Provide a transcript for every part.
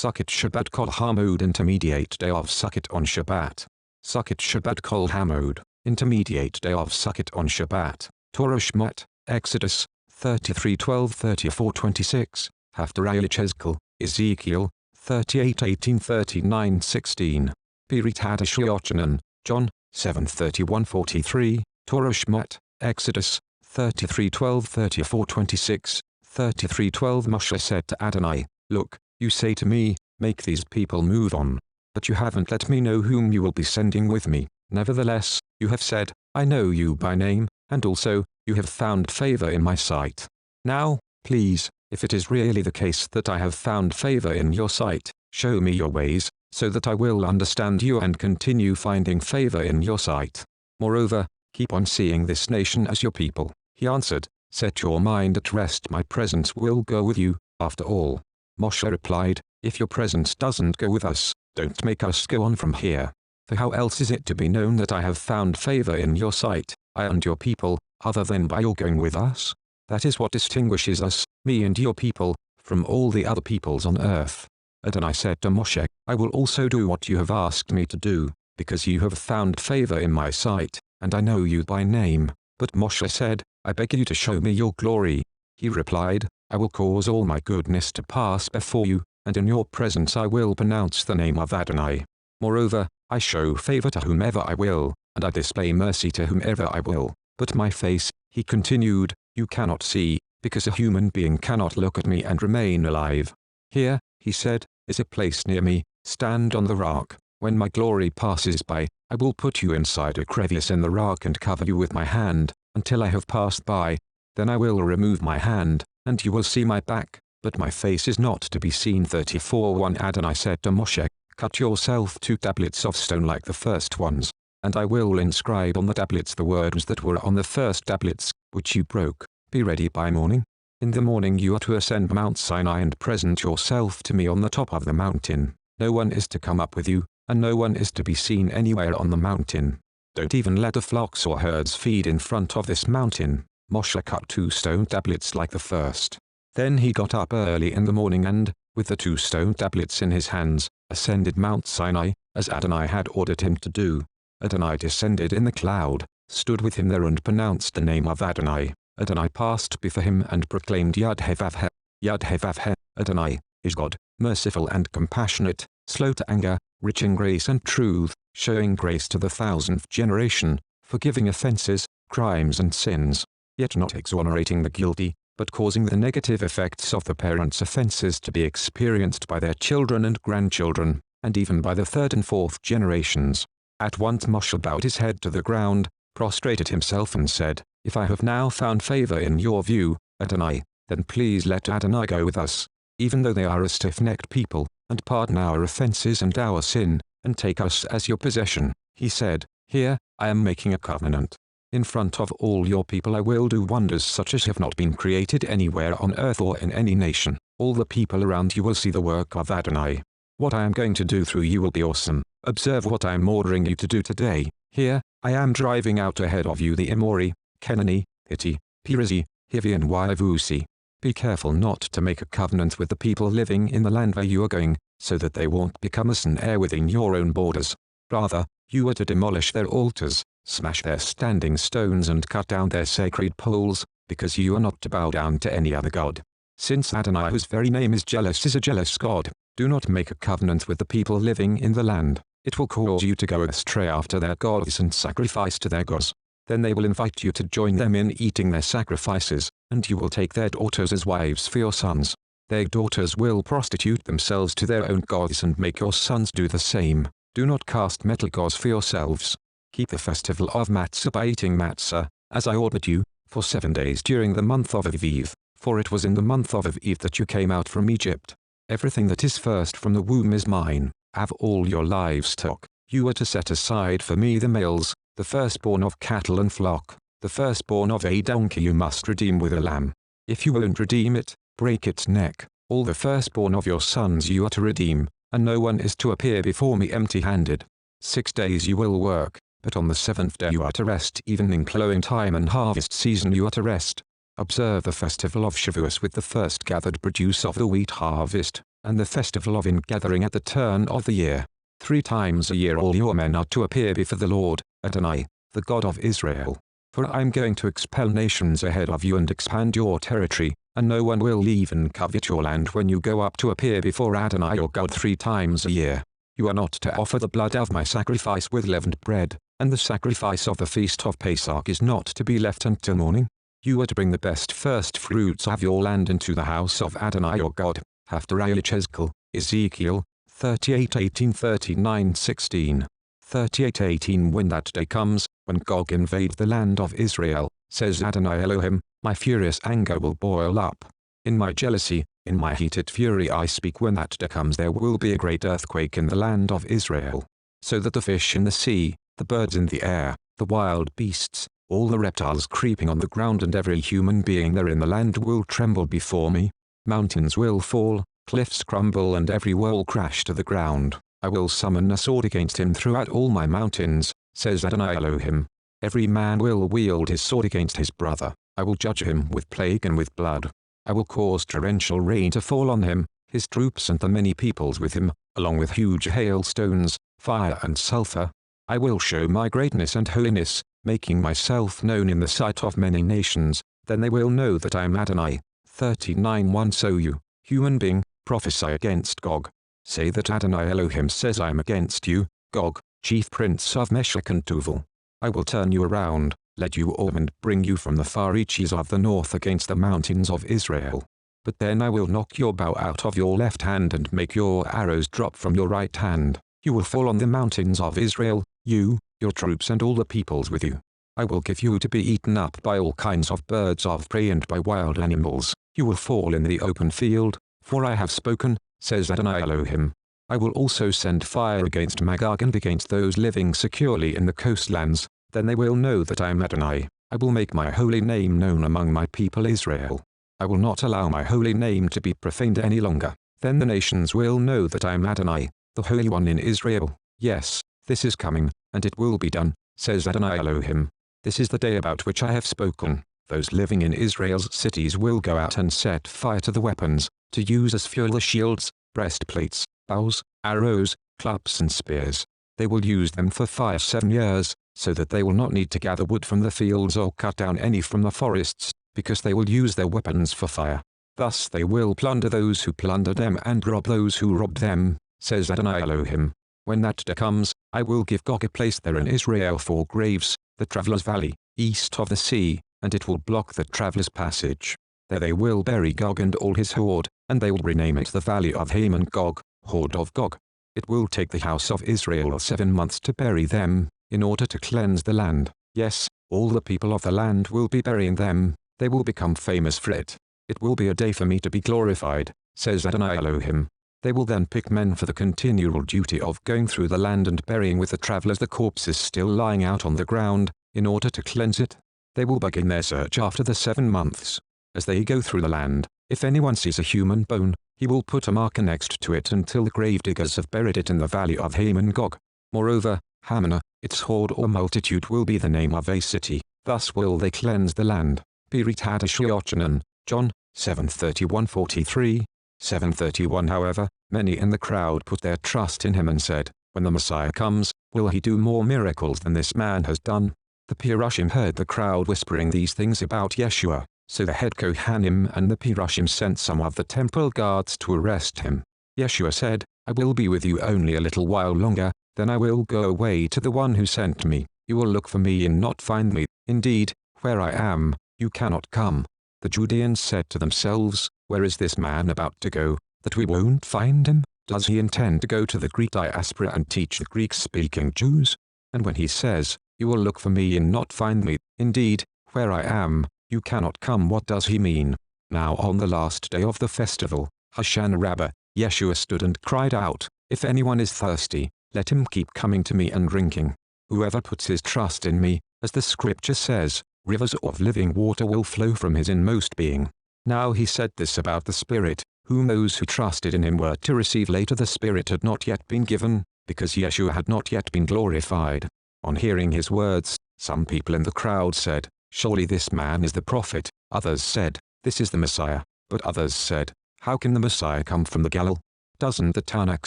Sukkot Shabbat Chol HaMoed intermediate day of Sukkot on Shabbat. Sukkot Shabbat Chol HaMoed, intermediate day of Sukkot on Shabbat. Torah Shmot, Exodus, 33:12-34:26, Haftarah Yechezk'el, Ezekiel, 38:18-39:16. Pirit Hadashah Yochanan, John, 7:31-43, Torah Shmot, Exodus, 33:12-34:26, 33:12. Moshe said to Adonai, "Look, you say to me, make these people move on. But you haven't let me know whom you will be sending with me. Nevertheless, you have said, I know you by name, and also, you have found favor in my sight. Now, please, if it is really the case that I have found favor in your sight, show me your ways, so that I will understand you and continue finding favor in your sight. Moreover, keep on seeing this nation as your people." He answered, "Set your mind at rest, my presence will go with you." After all, Moshe replied, "If your presence doesn't go with us, don't make us go on from here. For how else is it to be known that I have found favor in your sight, I and your people, other than by your going with us? That is what distinguishes us, me and your people, from all the other peoples on earth." Adonai said to Moshe, "I will also do what you have asked me to do, because you have found favor in my sight, and I know you by name." But Moshe said, "I beg you to show me your glory." He replied, "I will cause all my goodness to pass before you, and in your presence I will pronounce the name of Adonai. Moreover, I show favor to whomever I will, and I display mercy to whomever I will. But my face," he continued, "you cannot see, because a human being cannot look at me and remain alive. Here," he said, "is a place near me, stand on the rock. When my glory passes by, I will put you inside a crevice in the rock and cover you with my hand, until I have passed by. Then I will remove my hand, and you will see my back, but my face is not to be seen." 34:1. Adonai said to Moshe, "Cut yourself 2 tablets of stone like the first ones, and I will inscribe on the tablets the words that were on the first tablets, which you broke. Be ready by morning. In the morning you are to ascend Mount Sinai and present yourself to me on the top of the mountain. No one is to come up with you, and no one is to be seen anywhere on the mountain. Don't even let the flocks or herds feed in front of this mountain." Moshe cut 2 stone tablets like the first. Then he got up early in the morning and, with the 2 stone tablets in his hands, ascended Mount Sinai, as Adonai had ordered him to do. Adonai descended in the cloud, stood with him there and pronounced the name of Adonai. Adonai passed before him and proclaimed, Yad-Heh-Vav-Heh, Yad-Heh-Vav-Heh. Adonai is God, merciful and compassionate, slow to anger, rich in grace and truth, showing grace to the 1000th generation, forgiving offenses, crimes and sins, yet not exonerating the guilty, but causing the negative effects of the parents' offenses to be experienced by their children and grandchildren, and even by the 3rd and 4th generations. At once Moshe bowed his head to the ground, prostrated himself and said, "If I have now found favor in your view, Adonai, then please let Adonai go with us, even though they are a stiff-necked people, and pardon our offenses and our sin, and take us as your possession." He said, "Here, I am making a covenant. In front of all your people I will do wonders such as have not been created anywhere on earth or in any nation. All the people around you will see the work of Adonai. What I am going to do through you will be awesome. Observe what I am ordering you to do today. Here, I am driving out ahead of you the Amori, Canaanite, Hittite, Perizi, Hivi and Yevusi. Be careful not to make a covenant with the people living in the land where you are going, so that they won't become a snare within your own borders. Rather, you are to demolish their altars, smash their standing stones and cut down their sacred poles, because you are not to bow down to any other god. Since Adonai, whose very name is a jealous God, do not make a covenant with the people living in the land. It will cause you to go astray after their gods and sacrifice to their gods. Then they will invite you to join them in eating their sacrifices, and you will take their daughters as wives for your sons. Their daughters will prostitute themselves to their own gods and make your sons do the same. Do not cast metal gods for yourselves. Keep the festival of matzah by eating matzah, as I ordered you, for 7 days during the month of Aviv, for it was in the month of Aviv that you came out from Egypt. Everything that is first from the womb is mine. Have all your livestock. You are to set aside for me the males, the firstborn of cattle and flock. The firstborn of a donkey you must redeem with a lamb. If you won't redeem it, break its neck. All the firstborn of your sons you are to redeem, and no one is to appear before me empty-handed. 6 days you will work, but on the 7th day you are to rest. Even in plowing time and harvest season you are to rest. Observe the festival of Shavuos with the first gathered produce of the wheat harvest. and the festival of ingathering at the turn of the year. 3 times a year all your men are to appear before the Lord, Adonai, the God of Israel. For I am going to expel nations ahead of you and expand your territory, and no one will even covet your land when you go up to appear before Adonai your God 3 times a year. You are not to offer the blood of my sacrifice with leavened bread, and the sacrifice of the feast of Pesach is not to be left until morning. You are to bring the best first fruits of your land into the house of Adonai your God. Haftarah Yechezk'el, Ezekiel, 38:18-39:16. 38:18 When that day comes, when Gog invades the land of Israel, says Adonai Elohim, my furious anger will boil up. In my jealousy, in my heated fury I speak, when that day comes there will be a great earthquake in the land of Israel. So that the fish in the sea, the birds in the air, the wild beasts, all the reptiles creeping on the ground and every human being there in the land will tremble before me. Mountains will fall, cliffs crumble and every wall crash to the ground. I will summon a sword against him throughout all my mountains, says Adonai Elohim. Every man will wield his sword against his brother. I will judge him with plague and with blood. I will cause torrential rain to fall on him, his troops and the many peoples with him, along with huge hailstones, fire and sulfur. I will show my greatness and holiness, making myself known in the sight of many nations. Then they will know that I am Adonai. 39:1 So you, human being, prophesy against Gog. Say that Adonai Elohim says I am against you, Gog, chief prince of Meshech and Tuval. I will turn you around, let you all and bring you from the far reaches of the north against the mountains of Israel. But then I will knock your bow out of your left hand and make your arrows drop from your right hand. You will fall on the mountains of Israel, you, your troops and all the peoples with you. I will give you to be eaten up by all kinds of birds of prey and by wild animals. You will fall in the open field, for I have spoken, says Adonai Elohim. I will also send fire against Magog and against those living securely in the coastlands. Then they will know that I am Adonai. I will make my holy name known among my people Israel. I will not allow my holy name to be profaned any longer. Then the nations will know that I am Adonai, the Holy One in Israel. Yes, this is coming, and it will be done, says Adonai Elohim. This is the day about which I have spoken. Those living in Israel's cities will go out and set fire to the weapons, to use as fuel the shields, breastplates, bows, arrows, clubs and spears. They will use them for fire 7 years, so that they will not need to gather wood from the fields or cut down any from the forests, because they will use their weapons for fire. Thus they will plunder those who plundered them and rob those who robbed them, says Adonai Elohim. When that day comes, I will give Gog a place there in Israel for graves, the traveller's valley, east of the sea, and it will block the traveller's passage. There they will bury Gog and all his horde, and they will rename it the valley of HaMoed Gog, horde of Gog. It will take the house of Israel 7 months to bury them, in order to cleanse the land. Yes, all the people of the land will be burying them. They will become famous for it. It will be a day for me to be glorified, says Adonai Elohim. They will then pick men for the continual duty of going through the land and burying with the travelers the corpses still lying out on the ground, in order to cleanse it. They will begin their search after the 7 months. As they go through the land, if anyone sees a human bone, he will put a marker next to it until the grave diggers have buried it in the valley of HaMoed Gog. Moreover, Hamana, its horde or multitude will be the name of a city. Thus will they cleanse the land. Pirit Hadashah Yochanan, John, 7:31-43. 7:31 However, many in the crowd put their trust in him and said, when the Messiah comes, will he do more miracles than this man has done? The Pirushim heard the crowd whispering these things about Yeshua, so the head Kohanim and the Pirushim sent some of the temple guards to arrest him. Yeshua said, I will be with you only a little while longer, then I will go away to the one who sent me. You will look for me and not find me. Indeed, where I am, you cannot come. The Judeans said to themselves, where is this man about to go, that we won't find him? Does he intend to go to the Greek diaspora and teach the Greek-speaking Jews? And when he says, you will look for me and not find me, indeed, where I am, you cannot come, what does he mean? Now on the last day of the festival, Hoshana Rabbah, Yeshua stood and cried out, if anyone is thirsty, let him keep coming to me and drinking. Whoever puts his trust in me, as the scripture says, rivers of living water will flow from his inmost being. Now he said this about the Spirit, whom those who trusted in him were to receive later. The Spirit had not yet been given, because Yeshua had not yet been glorified. On hearing his words, some people in the crowd said, surely this man is the prophet. Others said, this is the Messiah. But others said, how can the Messiah come from the Galilee? Doesn't the Tanakh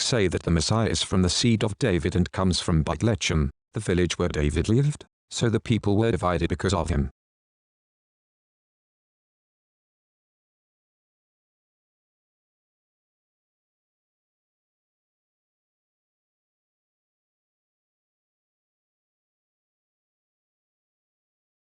say that the Messiah is from the seed of David and comes from Beit Lechem, the village where David lived? So the people were divided because of him.